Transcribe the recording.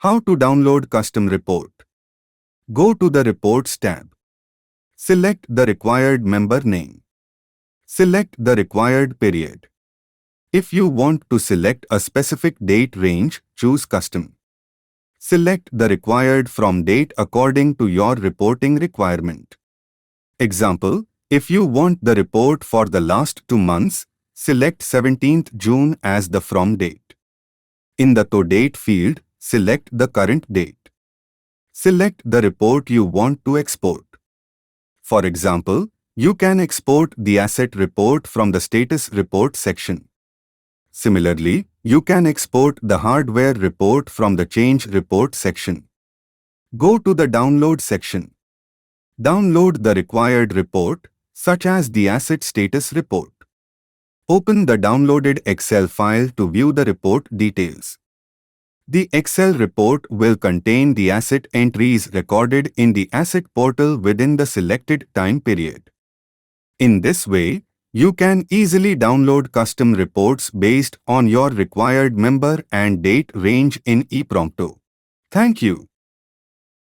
How to download custom report? Go to the Reports tab. Select the required member name. Select the required period. If you want to select a specific date range, choose Custom. Select the required from date according to your reporting requirement. Example, if you want the report for the last 2 months, select 17th June as the from date. In the to date field, select the current date. Select the report you want to export. For example, you can export the asset report from the status report section. Similarly, you can export the hardware report from the change report section. Go to the download section. Download the required report, such as the asset status report. Open the downloaded Excel file to view the report details. The Excel report will contain the asset entries recorded in the asset portal within the selected time period. In this way, you can easily download custom reports based on your required member and date range in ePrompto. Thank you.